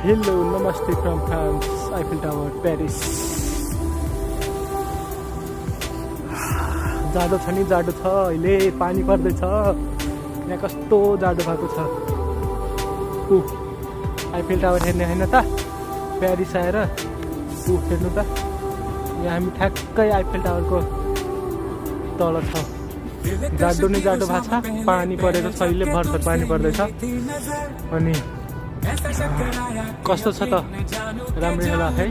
Hello नमस्ते from France Eiffel tower Paris. जाडो छ नि जाडो छ, अहिले पानी पर्दैछ। यहाँ कस्तो जाडो भएको छ। आइफेल टावर हेर्ने होइन त, पेरिस आएर हेर्नु त। यहाँ हामी ठ्याक्कै आइफेल टावरको तल छ। जाडो नै जाडो भएको छ, पानी परेको छ, अहिले भर्खर पानी पर्दैछ। अनि कस्तो छ त, राम्रै होला है।